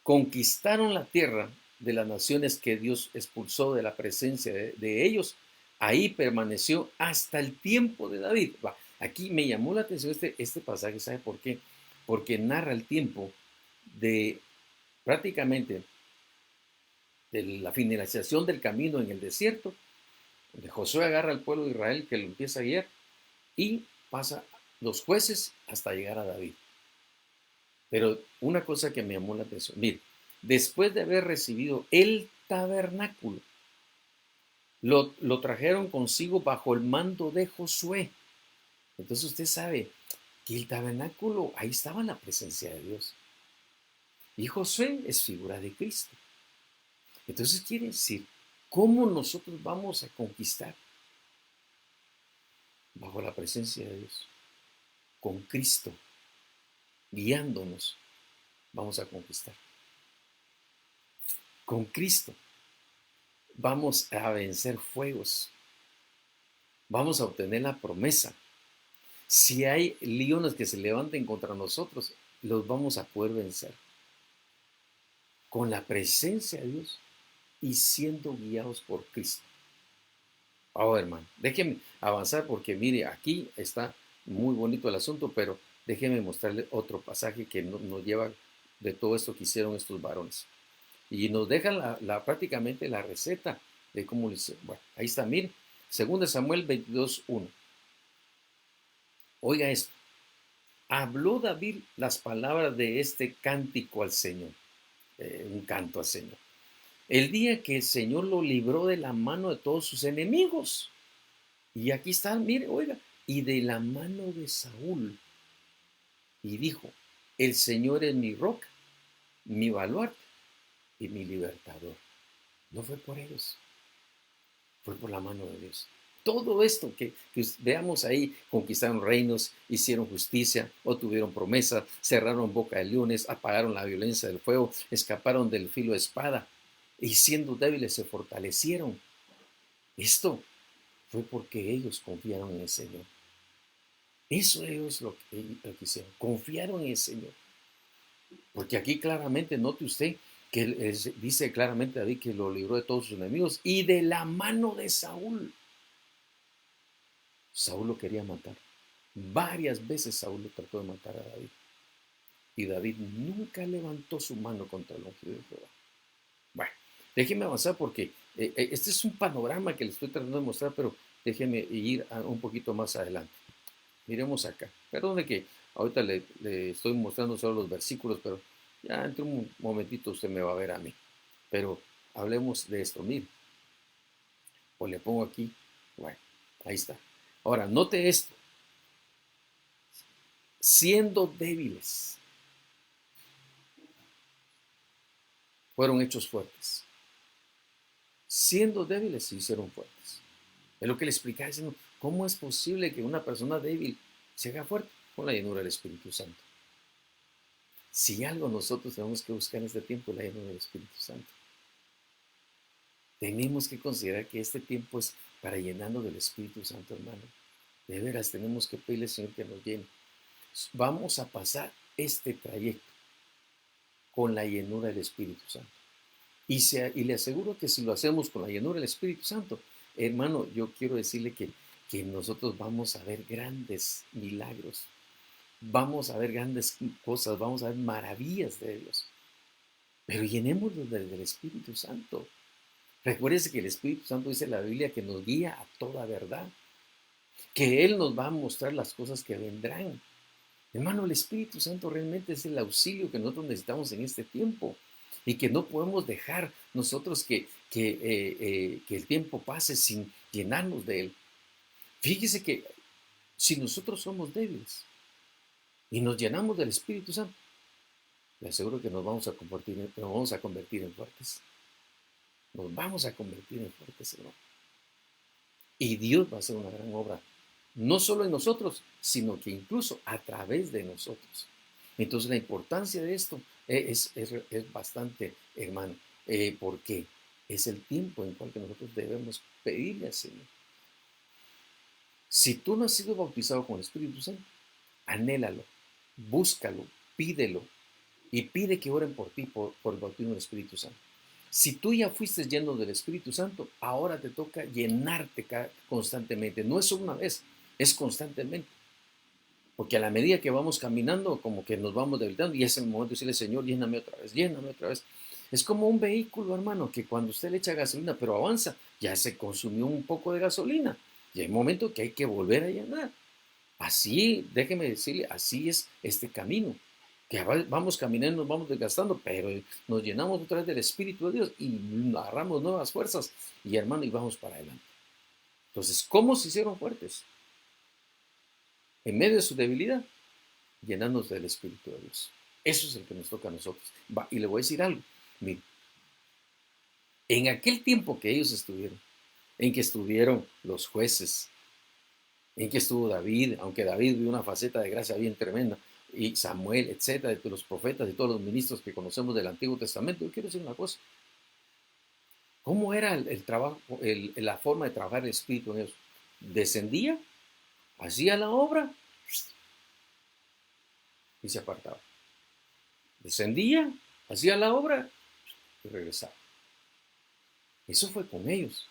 conquistaron la tierra de las naciones que Dios expulsó de la presencia de ellos, ahí permaneció hasta el tiempo de David. Aquí me llamó la atención este pasaje, ¿sabe por qué? Porque narra el tiempo de prácticamente de la finalización del camino en el desierto, donde Josué agarra al pueblo de Israel que lo empieza a guiar y pasa los jueces hasta llegar a David. Pero una cosa que me llamó la atención, mire, después de haber recibido el tabernáculo, lo trajeron consigo bajo el mando de Josué. Entonces usted sabe que el tabernáculo, ahí estaba la presencia de Dios. Y Josué es figura de Cristo. Entonces quiere decir, ¿cómo nosotros vamos a conquistar? Bajo la presencia de Dios, con Cristo, guiándonos, vamos a conquistar. Con Cristo vamos a vencer fuegos, vamos a obtener la promesa. Si hay leones que se levanten contra nosotros, los vamos a poder vencer. Con la presencia de Dios y siendo guiados por Cristo. Ahora, hermano, déjeme avanzar porque mire, aquí está muy bonito el asunto, pero déjeme mostrarle otro pasaje que nos lleva de todo esto que hicieron estos varones. Y nos deja prácticamente la receta de cómo lo hicieron. Bueno, ahí está, mire, 2 Samuel 22:1. Oiga esto. Habló David las palabras de este cántico al Señor, un canto al Señor. El día que el Señor lo libró de la mano de todos sus enemigos. Y aquí está, mire, oiga, y de la mano de Saúl. Y dijo, el Señor es mi roca, mi baluarte y mi libertador. No fue por ellos, fue por la mano de Dios. Todo esto que veamos ahí, conquistaron reinos, hicieron justicia, obtuvieron promesa, cerraron boca de leones, apagaron la violencia del fuego, escaparon del filo de espada y siendo débiles se fortalecieron. Esto fue porque ellos confiaron en el Señor. Eso ellos lo que hicieron, confiaron en el Señor. Porque aquí claramente, note usted que dice claramente David que lo libró de todos sus enemigos y de la mano de Saúl. Saúl lo quería matar. Varias veces Saúl lo trató de matar a David. Y David nunca levantó su mano contra el ungido de Jehová. Bueno, déjeme avanzar porque este es un panorama que le estoy tratando de mostrar, pero déjeme ir un poquito más adelante. Miremos acá. Perdone que ahorita le estoy mostrando solo los versículos, pero ya entre un momentito usted me va a ver a mí. Pero hablemos de esto. Mire, o le pongo aquí. Bueno, ahí está. Ahora, note esto. Siendo débiles, fueron hechos fuertes. Siendo débiles, se hicieron fuertes. Es lo que le explicaba diciendo, ¿cómo es posible que una persona débil se haga fuerte? Con la llenura del Espíritu Santo. Si algo nosotros tenemos que buscar en este tiempo, la llenura del Espíritu Santo. Tenemos que considerar que este tiempo es para llenarnos del Espíritu Santo, hermano. De veras, tenemos que pedirle al Señor que nos llene. Vamos a pasar este trayecto con la llenura del Espíritu Santo. Y le aseguro que si lo hacemos con la llenura del Espíritu Santo, hermano, yo quiero decirle que nosotros vamos a ver grandes milagros. Vamos a ver grandes cosas, vamos a ver maravillas de Dios. Pero llenémonos del Espíritu Santo. Recuérdese que el Espíritu Santo dice en la Biblia que nos guía a toda verdad. que Él nos va a mostrar las cosas que vendrán. Hermano, el Espíritu Santo realmente es el auxilio que nosotros necesitamos en este tiempo y que no podemos dejar nosotros que el tiempo pase sin llenarnos de Él. Fíjese que si nosotros somos débiles y nos llenamos del Espíritu Santo, le aseguro que nos vamos a convertir en fuertes. Nos vamos a convertir en fuertes, hermano. Y Dios va a hacer una gran obra, no solo en nosotros, sino que incluso a través de nosotros. Entonces la importancia de esto es bastante, hermano, porque es el tiempo en el cual que nosotros debemos pedirle al Señor. Si tú no has sido bautizado con el Espíritu Santo, anhélalo, búscalo, pídelo y pide que oren por ti por el bautismo del Espíritu Santo. Si tú ya fuiste lleno del Espíritu Santo, ahora te toca llenarte constantemente. No es una vez, es constantemente. Porque a la medida que vamos caminando, como que nos vamos debilitando y es el momento de decirle, Señor, lléname otra vez, lléname otra vez. Es como un vehículo, hermano, que cuando usted le echa gasolina, pero avanza, ya se consumió un poco de gasolina. Y hay momentos que hay que volver a llenar. Así, déjeme decirle, así es este camino. Que vamos caminando, nos vamos desgastando, pero nos llenamos otra vez del Espíritu de Dios y agarramos nuevas fuerzas. Y hermano, y vamos para adelante. Entonces, ¿cómo se hicieron fuertes? En medio de su debilidad, llenarnos del Espíritu de Dios. Eso es el que nos toca a nosotros. Y le voy a decir algo. Mire, en aquel tiempo que ellos estuvieron, en que estuvieron los jueces, en que estuvo David, aunque David vio una faceta de gracia bien tremenda, y Samuel, etcétera, de los profetas y todos los ministros que conocemos del Antiguo Testamento, yo quiero decir una cosa. ¿Cómo era el trabajo, la forma de trabajar el Espíritu en ellos? Descendía, hacía la obra y se apartaba. Descendía, hacía la obra y regresaba. Eso fue con ellos,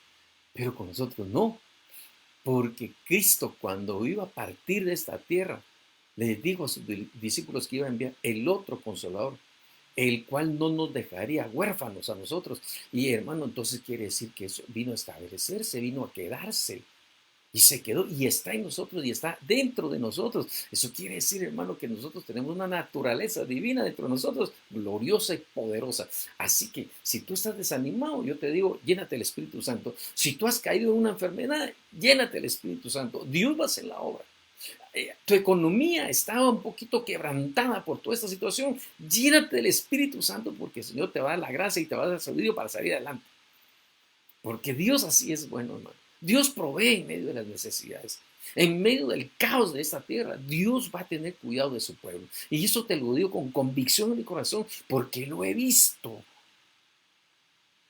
pero con nosotros no, porque Cristo cuando iba a partir de esta tierra, les dijo a sus discípulos que iba a enviar el otro consolador, el cual no nos dejaría huérfanos a nosotros. Y hermano, entonces quiere decir que eso vino a establecerse, vino a quedarse. Y se quedó y está en nosotros y está dentro de nosotros. Eso quiere decir, hermano, que nosotros tenemos una naturaleza divina dentro de nosotros, gloriosa y poderosa. Así que si tú estás desanimado, yo te digo, llénate del Espíritu Santo. Si tú has caído en una enfermedad, llénate del Espíritu Santo. Dios va a hacer la obra. Tu economía estaba un poquito quebrantada por toda esta situación. Llénate del Espíritu Santo porque el Señor te va a dar la gracia y te va a dar sabiduría para salir adelante. Porque Dios así es bueno, hermano. Dios provee en medio de las necesidades. En medio del caos de esta tierra, Dios va a tener cuidado de su pueblo. Y eso te lo digo con convicción en mi corazón, porque lo he visto,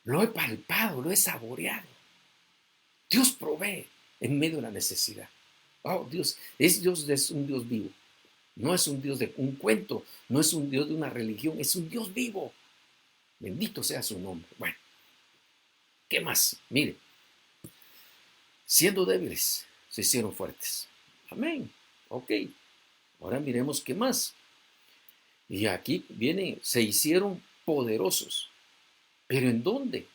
lo he palpado, lo he saboreado. Dios provee en medio de la necesidad. Oh, Dios es un Dios vivo. No es un Dios de un cuento, no es un Dios de una religión, es un Dios vivo. Bendito sea su nombre. Bueno, ¿qué más? Mire, siendo débiles, se hicieron fuertes. Amén. Ok. Ahora miremos qué más. Y aquí viene, se hicieron poderosos. ¿Pero en dónde?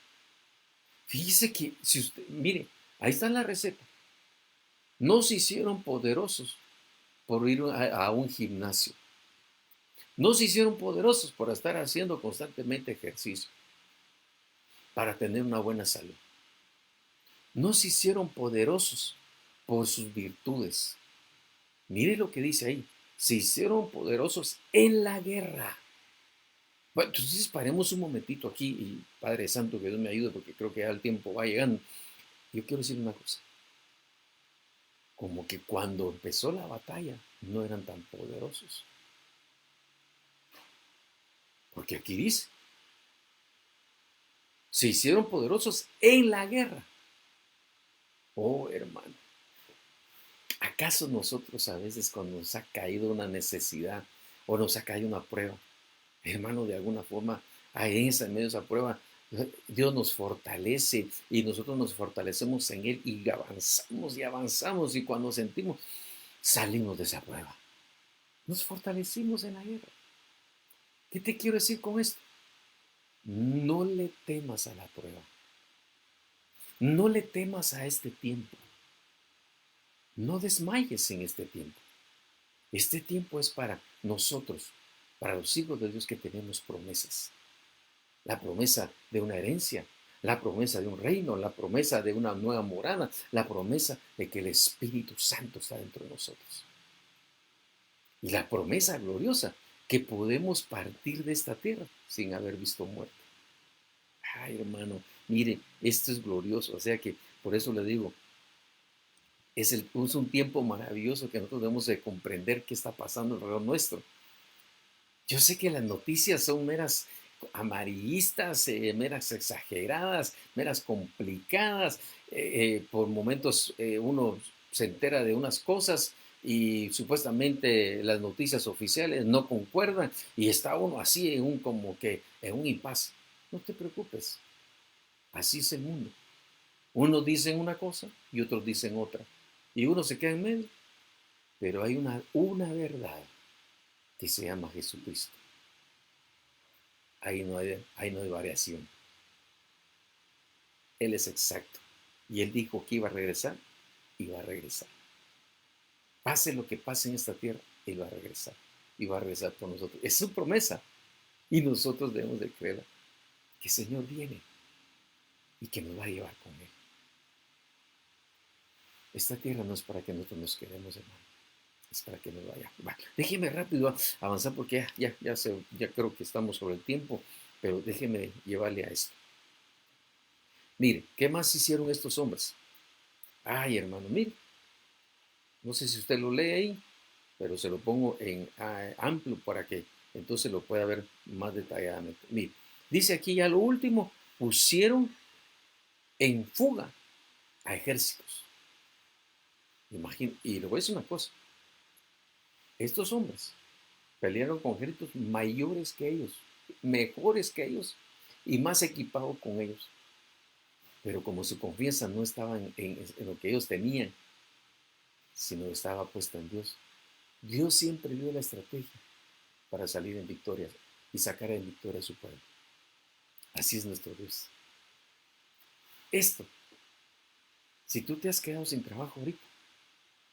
Fíjese que, si usted, mire, ahí está la receta. No se hicieron poderosos por ir a un gimnasio. No se hicieron poderosos por estar haciendo constantemente ejercicio, para tener una buena salud. No se hicieron poderosos por sus virtudes. Mire lo que dice ahí. Se hicieron poderosos en la guerra. Bueno, entonces paremos un momentito aquí y Padre Santo, que Dios me ayude porque creo que ya el tiempo va llegando. Yo quiero decir una cosa. Como que cuando empezó la batalla no eran tan poderosos. Porque aquí dice, se hicieron poderosos en la guerra. Oh, hermano. ¿Acaso nosotros a veces cuando nos ha caído una necesidad o nos ha caído una prueba, hermano, de alguna forma, en medio de esa prueba, Dios nos fortalece y nosotros nos fortalecemos en Él y avanzamos y cuando sentimos, salimos de esa prueba. Nos fortalecimos en la guerra. ¿Qué te quiero decir con esto? No le temas a la prueba. No le temas a este tiempo. No desmayes en este tiempo. Este tiempo es para nosotros, para los hijos de Dios que tenemos promesas. La promesa de una herencia, la promesa de un reino, la promesa de una nueva morada, la promesa de que el Espíritu Santo está dentro de nosotros. Y la promesa gloriosa que podemos partir de esta tierra sin haber visto muerte. Ay, hermano, mire, esto es glorioso. O sea que por eso le digo, es un tiempo maravilloso que nosotros debemos de comprender qué está pasando alrededor nuestro. Yo sé que las noticias son meras amarillistas, meras exageradas, meras complicadas. Por momentos uno se entera de unas cosas y supuestamente las noticias oficiales no concuerdan y está uno así en un como que en un impas. No te preocupes, así es el mundo. Unos dicen una cosa y otros dicen otra. Y uno se queda en medio, pero hay una verdad que se llama Jesucristo. Ahí no hay variación. Él es exacto. Y Él dijo que iba a regresar y va a regresar. Pase lo que pase en esta tierra, Él va a regresar. Y va a regresar por nosotros. Es su promesa. Y nosotros debemos de creer que el Señor viene y que nos va a llevar con Él. Esta tierra no es para que nosotros nos quedemos, hermano. Es para que nos vaya. Déjeme rápido avanzar porque ya creo que estamos sobre el tiempo, pero déjeme llevarle a esto. Mire, ¿qué más hicieron estos hombres? Ay, hermano, mire, no sé si usted lo lee ahí, pero se lo pongo en amplio para que entonces lo pueda ver más detalladamente. Mire, dice aquí ya lo último, pusieron en fuga a ejércitos. Imagínate, y le voy a decir una cosa, estos hombres pelearon con ejércitos mayores que ellos, mejores que ellos y más equipados con ellos. Pero como su confianza no estaba en lo que ellos tenían, sino estaba puesta en Dios, Dios siempre dio la estrategia para salir en victorias y sacar en victoria a su pueblo. Así es nuestro Dios. Esto, si tú te has quedado sin trabajo ahorita,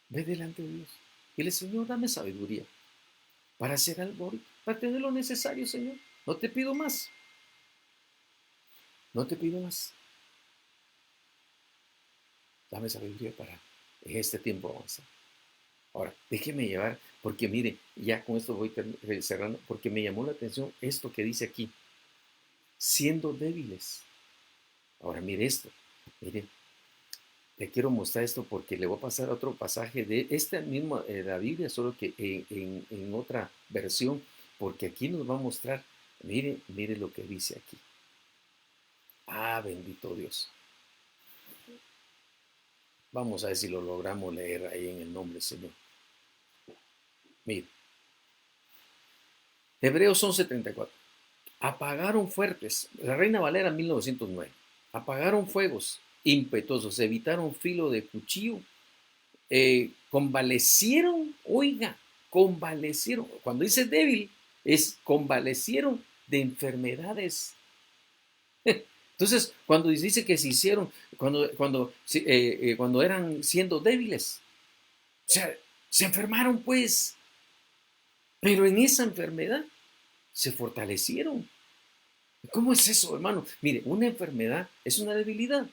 ve delante de Dios. Dile, Señor, dame sabiduría para hacer algo ahorita, para tener lo necesario, Señor. No te pido más. No te pido más. Dame sabiduría para en este tiempo avanzar. Ahora, déjeme llevar, porque mire, ya con esto voy cerrando, porque me llamó la atención esto que dice aquí, siendo débiles. Ahora, mire esto, mire, le quiero mostrar esto porque le voy a pasar a otro pasaje de esta misma la Biblia, solo que en otra versión, porque aquí nos va a mostrar, mire lo que dice aquí. Ah, bendito Dios. Vamos a ver si lo logramos leer ahí en el nombre del Señor. Mire, Hebreos 11:34. Apagaron fuertes, la Reina Valera 1909. Apagaron fuegos impetuosos, evitaron filo de cuchillo, convalecieron, oiga, convalecieron. Cuando dice débil, es convalecieron de enfermedades. Entonces, cuando dice que se hicieron, cuando eran siendo débiles, o sea, se enfermaron pues, pero en esa enfermedad se fortalecieron. ¿Cómo es eso, hermano? Mire, una enfermedad es una debilidad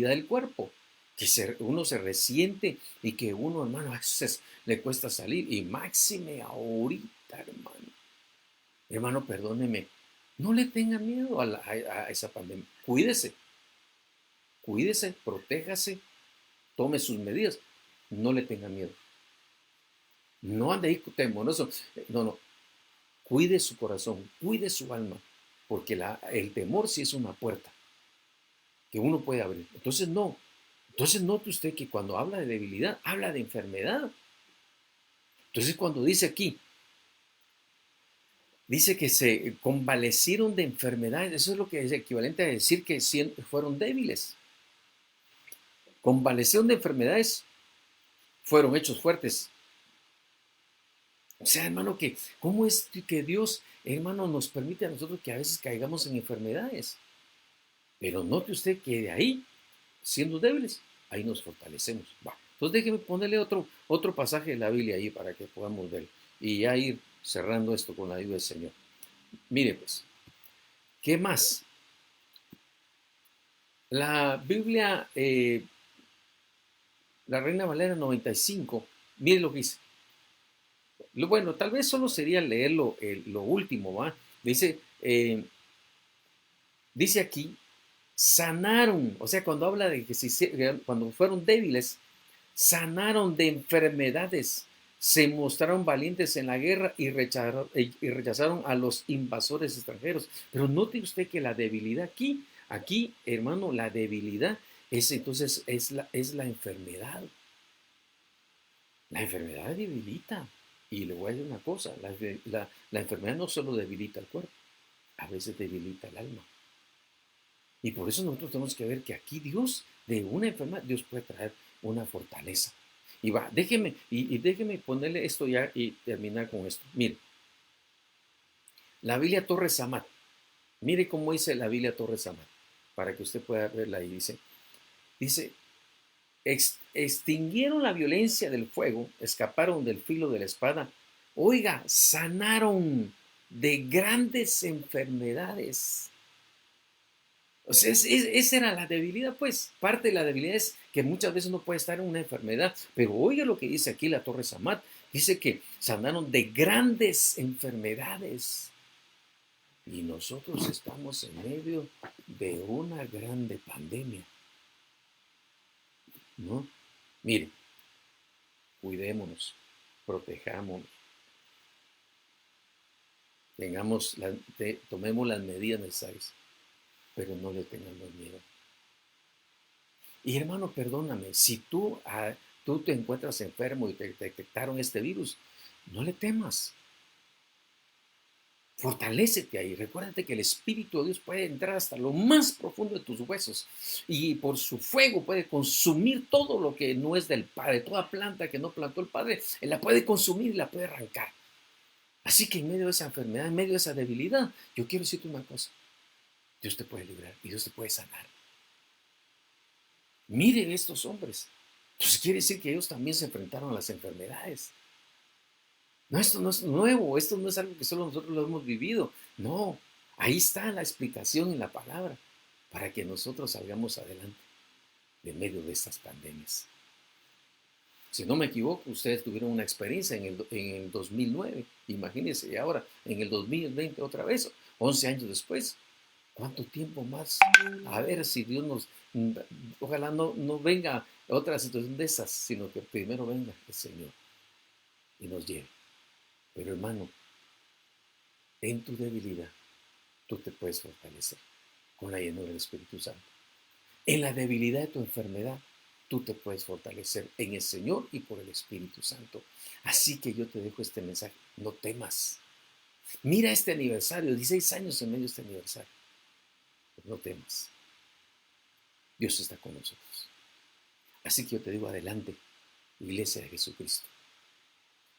del cuerpo, que uno se resiente y que uno, hermano, a veces le cuesta salir, y máxime ahorita, hermano. Hermano, perdóneme, no le tenga miedo a esa pandemia. Cuídese, protéjase, tome sus medidas, no le tenga miedo. No ande ahí temoroso, no, cuide su corazón, cuide su alma, porque el temor sí es una puerta que uno puede abrir. Entonces note usted que cuando habla de debilidad, habla de enfermedad. Entonces cuando dice aquí, dice que se convalecieron de enfermedades, eso es lo que es equivalente a decir que fueron débiles. Convalecieron de enfermedades, fueron hechos fuertes. O sea, hermano, ¿cómo es que Dios, hermano, nos permite a nosotros que a veces caigamos en enfermedades? Pero note usted que de ahí, siendo débiles, ahí nos fortalecemos. Entonces déjeme ponerle otro pasaje de la Biblia ahí para que podamos ver y ya ir cerrando esto con la ayuda del Señor. Mire pues, ¿qué más? La Biblia, la Reina Valera 95, mire lo que dice. Bueno, tal vez solo sería leer lo último, ¿va? Dice aquí, sanaron, o sea, cuando habla de que cuando fueron débiles, sanaron de enfermedades, se mostraron valientes en la guerra y rechazaron a los invasores extranjeros. Pero note usted que la debilidad aquí, hermano, la debilidad es entonces es la enfermedad. La enfermedad debilita. Y le voy a decir una cosa, la enfermedad no solo debilita el cuerpo, a veces debilita el alma. Y por eso nosotros tenemos que ver que aquí Dios, de una enfermedad, Dios puede traer una fortaleza. Y va, déjeme ponerle esto ya y terminar con esto. Mire, la Biblia Torres Amat. Mire cómo dice la Biblia Torres Amat, para que usted pueda verla ahí. Dice, extinguieron la violencia del fuego, escaparon del filo de la espada. Oiga, sanaron de grandes enfermedades. O sea, esa era la debilidad, pues. Parte de la debilidad es que muchas veces no puede estar en una enfermedad. Pero oiga lo que dice aquí la Torre Samat. Dice que sanaron de grandes enfermedades. Y nosotros estamos en medio de una grande pandemia, ¿no? Mire, cuidémonos, protejámonos, tomemos las medidas necesarias, pero no le tengamos miedo. Y hermano, perdóname, si tú te encuentras enfermo y te detectaron este virus, no le temas. Fortalécete ahí. Recuérdate que el Espíritu de Dios puede entrar hasta lo más profundo de tus huesos y por su fuego puede consumir todo lo que no es del Padre. Toda planta que no plantó el Padre, Él la puede consumir y la puede arrancar. Así que en medio de esa enfermedad, en medio de esa debilidad, yo quiero decirte una cosa. Dios te puede librar y Dios te puede sanar. Miren estos hombres. Entonces quiere decir que ellos también se enfrentaron a las enfermedades. No, esto no es nuevo, esto no es algo que solo nosotros lo hemos vivido. No, ahí está la explicación en la palabra para que nosotros salgamos adelante de medio de estas pandemias. Si no me equivoco, ustedes tuvieron una experiencia en el 2009, imagínense, y ahora en el 2020 otra vez, 11 años después. ¿Cuánto tiempo más? A ver si Dios ojalá no venga otra situación de esas, sino que primero venga el Señor y nos lleve. Pero hermano, en tu debilidad, tú te puedes fortalecer con la llenura del Espíritu Santo. En la debilidad de tu enfermedad, tú te puedes fortalecer en el Señor y por el Espíritu Santo. Así que yo te dejo este mensaje, no temas. Mira este aniversario, 16 años en medio de este aniversario. No temas. Dios está con nosotros. Así que yo te digo, adelante, Iglesia de Jesucristo.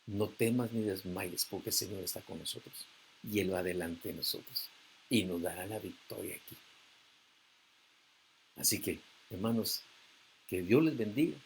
No temas ni desmayes, porque el Señor está con nosotros. Y Él va adelante de nosotros. Y nos dará la victoria aquí. Así que, hermanos, que Dios les bendiga,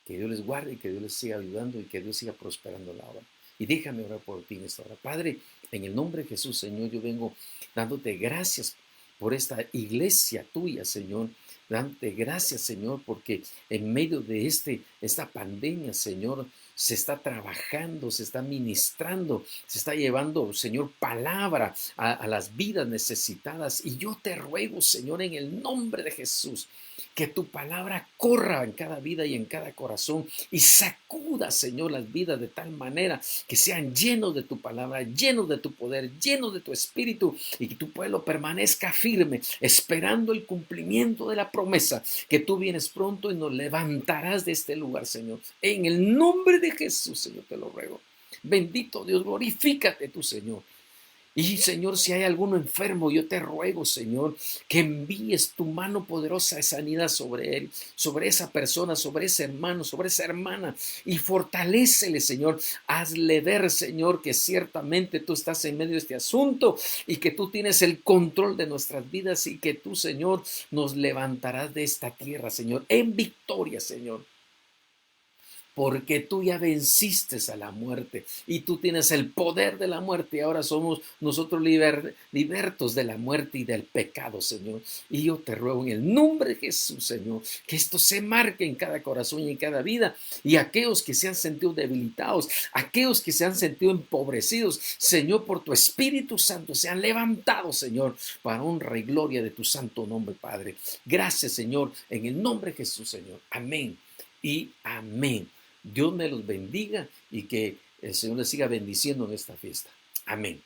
que Dios les guarde, que Dios les siga ayudando y que Dios siga prosperando la obra. Y déjame orar por ti en esta hora. Padre, en el nombre de Jesús, Señor, yo vengo dándote gracias por esta iglesia tuya, Señor. Dándote gracias, Señor, porque en medio de esta pandemia, Señor, se está trabajando, se está ministrando, se está llevando, Señor, palabra a las vidas necesitadas. Y yo te ruego, Señor, en el nombre de Jesús, que tu palabra corra en cada vida y en cada corazón y sacuda, Señor, las vidas de tal manera que sean llenos de tu palabra, llenos de tu poder, llenos de tu espíritu y que tu pueblo permanezca firme, esperando el cumplimiento de la promesa que tú vienes pronto y nos levantarás de este lugar, Señor. En el nombre de Jesús, Señor, te lo ruego. Bendito Dios, glorifícate tú, Señor. Y Señor, si hay alguno enfermo, yo te ruego, Señor, que envíes tu mano poderosa de sanidad sobre él, sobre esa persona, sobre ese hermano, sobre esa hermana, y fortalécele, Señor. Hazle ver, Señor, que ciertamente tú estás en medio de este asunto y que tú tienes el control de nuestras vidas y que tú, Señor, nos levantarás de esta tierra, Señor, en victoria, Señor. porque tú ya venciste a la muerte y tú tienes el poder de la muerte y ahora somos nosotros libertos de la muerte y del pecado, Señor. Y yo te ruego en el nombre de Jesús, Señor, que esto se marque en cada corazón y en cada vida, y aquellos que se han sentido debilitados, aquellos que se han sentido empobrecidos, Señor, por tu Espíritu Santo, se han levantado, Señor, para honra y gloria de tu santo nombre, Padre. Gracias, Señor, en el nombre de Jesús, Señor. Amén y amén. Dios me los bendiga y que el Señor les siga bendiciendo en esta fiesta. Amén.